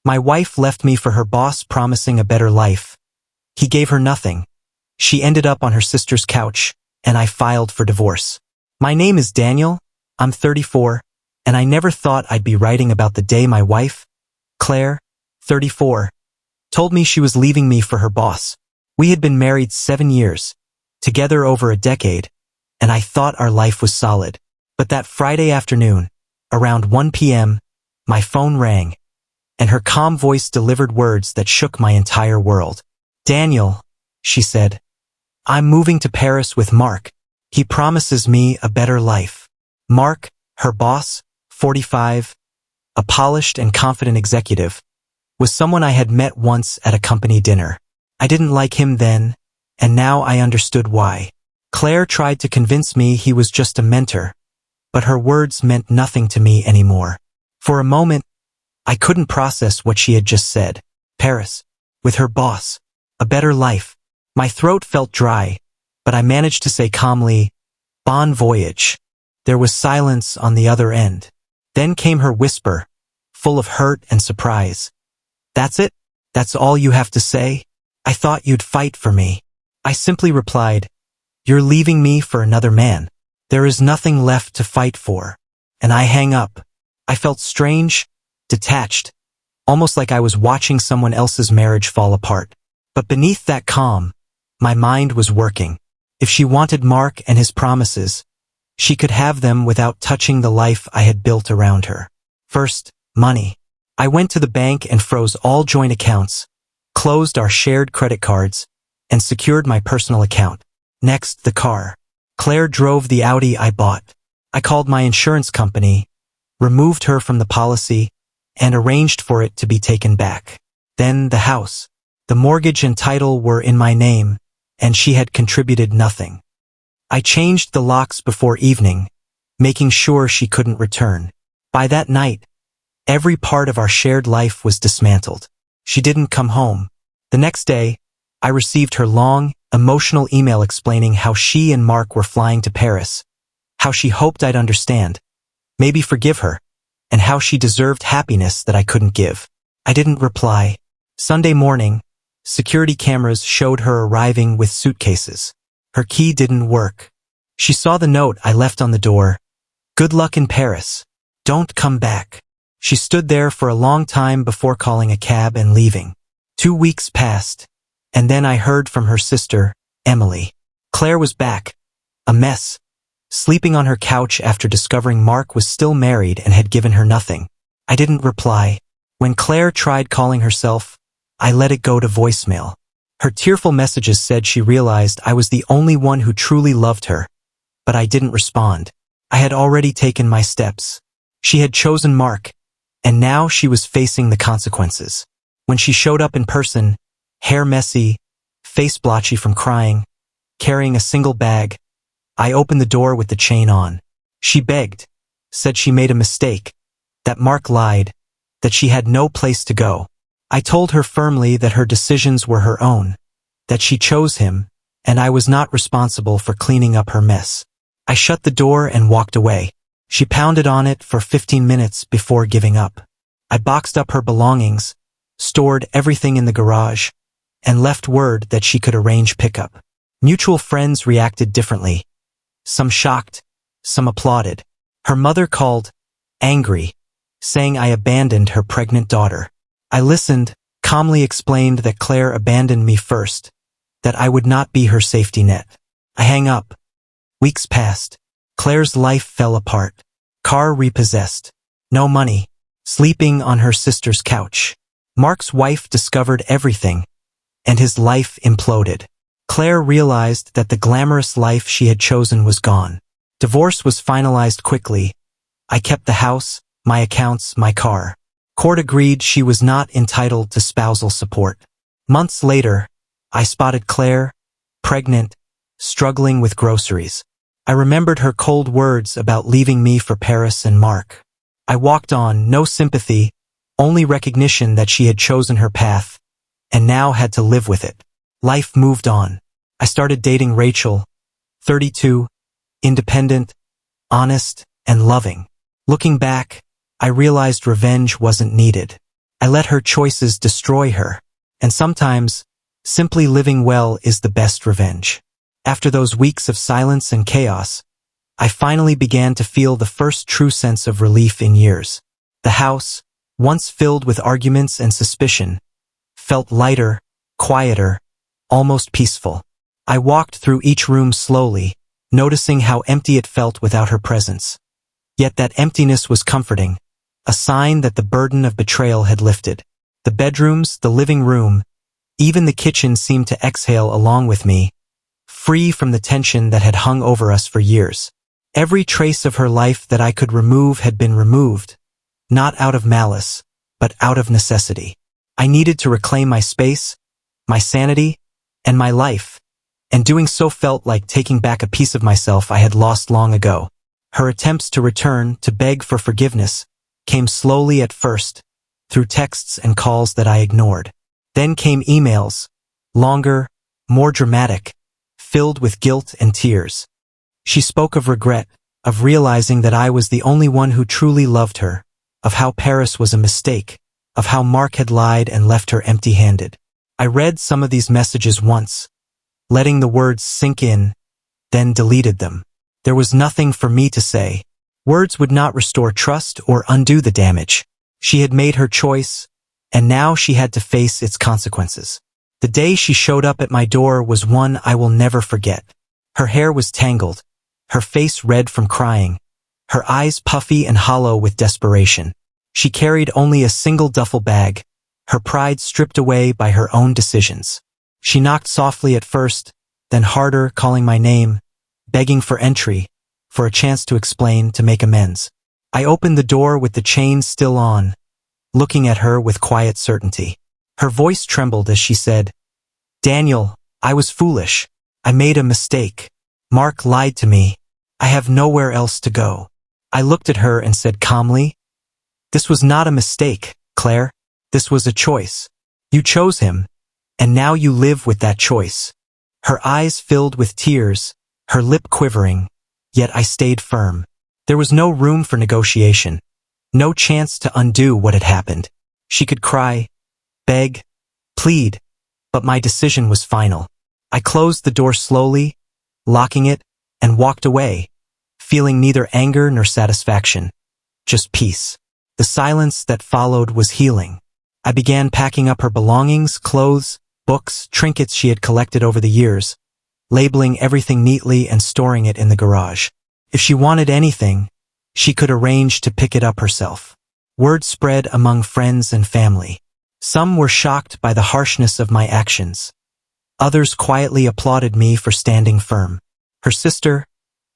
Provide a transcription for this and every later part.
My wife left me for her boss, promising a better life. He gave her nothing. She ended up on her sister's couch, and I filed for divorce. My name is Daniel, I'm 34, and I never thought I'd be writing about the day my wife, Claire, 34, told me she was leaving me for her boss. We had been married 7 years, together over a decade, and I thought our life was solid. But that Friday afternoon, around 1 p.m., my phone rang, and her calm voice delivered words that shook my entire world. "Daniel," she said, "I'm moving to Paris with Mark. He promises me a better life." Mark, her boss, 45, a polished and confident executive, was someone I had met once at a company dinner. I didn't like him then, and now I understood why. Claire tried to convince me he was just a mentor, but her words meant nothing to me anymore. For a moment, I couldn't process what she had just said. Paris, with her boss, a better life. My throat felt dry, but I managed to say calmly, "Bon voyage." There was silence on the other end. Then came her whisper, full of hurt and surprise. "That's it? That's all you have to say? I thought you'd fight for me." I simply replied, "You're leaving me for another man. There is nothing left to fight for." And I hang up. I felt strange, detached, almost like I was watching someone else's marriage fall apart. But beneath that calm, my mind was working. If she wanted Mark and his promises, she could have them without touching the life I had built around her. First, money. I went to the bank and froze all joint accounts, closed our shared credit cards, and secured my personal account. Next, the car. Claire drove the Audi I bought. I called my insurance company, removed her from the policy, and arranged for it to be taken back. Then the house. The mortgage and title were in my name, and she had contributed nothing. I changed the locks before evening, making sure she couldn't return. By that night, every part of our shared life was dismantled. She didn't come home. The next day, I received her long, emotional email explaining how she and Mark were flying to Paris, how she hoped I'd understand, maybe forgive her, and how she deserved happiness that I couldn't give. I didn't reply. Sunday morning, security cameras showed her arriving with suitcases. Her key didn't work. She saw the note I left on the door. "Good luck in Paris. Don't come back." She stood there for a long time before calling a cab and leaving. 2 weeks passed, and then I heard from her sister, Emily. Claire was back, a mess, sleeping on her couch after discovering Mark was still married and had given her nothing. I didn't reply. When Claire tried calling herself, I let it go to voicemail. Her tearful messages said she realized I was the only one who truly loved her, but I didn't respond. I had already taken my steps. She had chosen Mark, and now she was facing the consequences. When she showed up in person, hair messy, face blotchy from crying, carrying a single bag, I opened the door with the chain on. She begged, said she made a mistake, that Mark lied, that she had no place to go. I told her firmly that her decisions were her own, that she chose him, and I was not responsible for cleaning up her mess. I shut the door and walked away. She pounded on it for 15 minutes before giving up. I boxed up her belongings, stored everything in the garage, and left word that she could arrange pickup. Mutual friends reacted differently. Some shocked, some applauded. Her mother called, angry, saying I abandoned her pregnant daughter. I listened, calmly explained that Claire abandoned me first, that I would not be her safety net. I hang up. Weeks passed. Claire's life fell apart. Car repossessed. No money. Sleeping on her sister's couch. Mark's wife discovered everything, and his life imploded. Claire realized that the glamorous life she had chosen was gone. Divorce was finalized quickly. I kept the house, my accounts, my car. Court agreed she was not entitled to spousal support. Months later, I spotted Claire, pregnant, struggling with groceries. I remembered her cold words about leaving me for Paris and Mark. I walked on, no sympathy, only recognition that she had chosen her path, and now had to live with it. Life moved on. I started dating Rachel, 32, independent, honest, and loving. Looking back, I realized revenge wasn't needed. I let her choices destroy her. And sometimes, simply living well is the best revenge. After those weeks of silence and chaos, I finally began to feel the first true sense of relief in years. The house, once filled with arguments and suspicion, felt lighter, quieter, almost peaceful. I walked through each room slowly, noticing how empty it felt without her presence. Yet that emptiness was comforting, a sign that the burden of betrayal had lifted. The bedrooms, the living room, even the kitchen seemed to exhale along with me, free from the tension that had hung over us for years. Every trace of her life that I could remove had been removed, not out of malice, but out of necessity. I needed to reclaim my space, my sanity, and my life, and doing so felt like taking back a piece of myself I had lost long ago. Her attempts to return, to beg for forgiveness, came slowly at first, through texts and calls that I ignored. Then came emails, longer, more dramatic, filled with guilt and tears. She spoke of regret, of realizing that I was the only one who truly loved her, of how Paris was a mistake, of how Mark had lied and left her empty-handed. I read some of these messages once, letting the words sink in, then deleted them. There was nothing for me to say. Words would not restore trust or undo the damage. She had made her choice, and now she had to face its consequences. The day she showed up at my door was one I will never forget. Her hair was tangled, her face red from crying, her eyes puffy and hollow with desperation. She carried only a single duffel bag, her pride stripped away by her own decisions. She knocked softly at first, then harder, calling my name, begging for entry, for a chance to explain, to make amends. I opened the door with the chain still on, looking at her with quiet certainty. Her voice trembled as she said, "Daniel, I was foolish. I made a mistake. Mark lied to me. I have nowhere else to go." I looked at her and said calmly, "This was not a mistake, Claire. This was a choice. You chose him, and now you live with that choice." Her eyes filled with tears, her lip quivering, yet I stayed firm. There was no room for negotiation, no chance to undo what had happened. She could cry, beg, plead, but my decision was final. I closed the door slowly, locking it, and walked away, feeling neither anger nor satisfaction, just peace. The silence that followed was healing. I began packing up her belongings, clothes, books, trinkets she had collected over the years, labeling everything neatly and storing it in the garage. If she wanted anything, she could arrange to pick it up herself. Word spread among friends and family. Some were shocked by the harshness of my actions. Others quietly applauded me for standing firm. Her sister,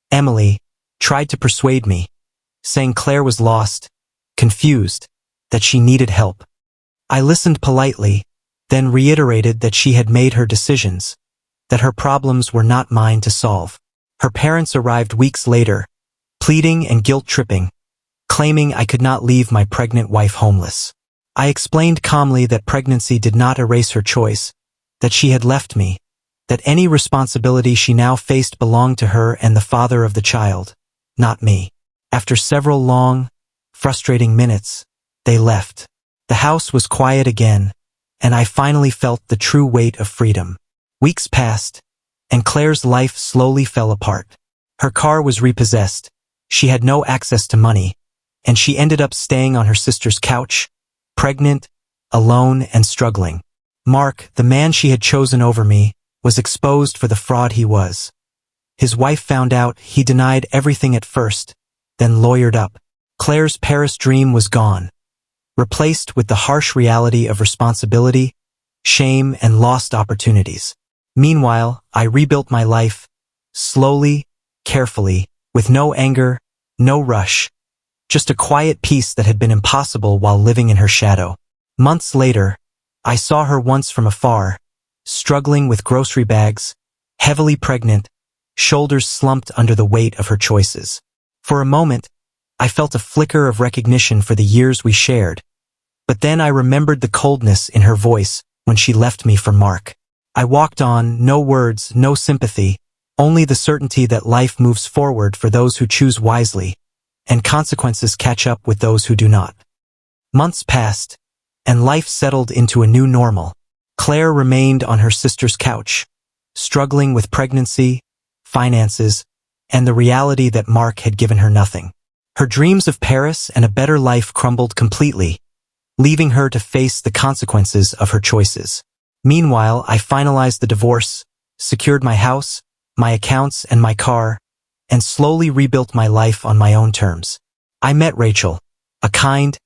Emily, tried to persuade me, saying Claire was lost, confused, that she needed help. I listened politely, then reiterated that she had made her decisions, that her problems were not mine to solve. Her parents arrived weeks later, pleading and guilt-tripping, claiming I could not leave my pregnant wife homeless. I explained calmly that pregnancy did not erase her choice, that she had left me, that any responsibility she now faced belonged to her and the father of the child, not me. After several long, frustrating minutes, they left. The house was quiet again, and I finally felt the true weight of freedom. Weeks passed, and Claire's life slowly fell apart. Her car was repossessed, she had no access to money, and she ended up staying on her sister's couch, pregnant, alone, and struggling. Mark, the man she had chosen over me, was exposed for the fraud he was. His wife found out, he denied everything at first, then lawyered up. Claire's Paris dream was gone, replaced with the harsh reality of responsibility, shame, and lost opportunities. Meanwhile, I rebuilt my life, slowly, carefully, with no anger, no rush, just a quiet peace that had been impossible while living in her shadow. Months later, I saw her once from afar, struggling with grocery bags, heavily pregnant, shoulders slumped under the weight of her choices. For a moment, I felt a flicker of recognition for the years we shared, but then I remembered the coldness in her voice when she left me for Mark. I walked on, no words, no sympathy, only the certainty that life moves forward for those who choose wisely, and consequences catch up with those who do not. Months passed, and life settled into a new normal. Claire remained on her sister's couch, struggling with pregnancy, finances, and the reality that Mark had given her nothing. Her dreams of Paris and a better life crumbled completely, leaving her to face the consequences of her choices. Meanwhile, I finalized the divorce, secured my house, my accounts, and my car, and slowly rebuilt my life on my own terms. I met Rachel, a kind,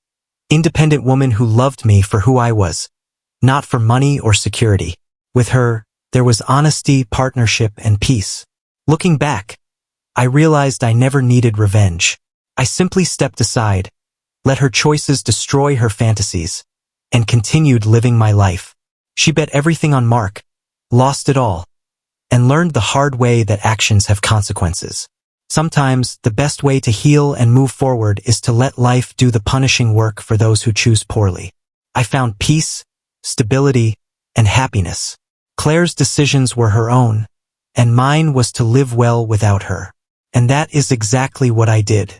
independent woman who loved me for who I was, not for money or security. With her, there was honesty, partnership, and peace. Looking back, I realized I never needed revenge. I simply stepped aside, let her choices destroy her fantasies, and continued living my life. She bet everything on Mark, lost it all, and learned the hard way that actions have consequences. Sometimes, the best way to heal and move forward is to let life do the punishing work for those who choose poorly. I found peace, stability, and happiness. Claire's decisions were her own, and mine was to live well without her. And that is exactly what I did.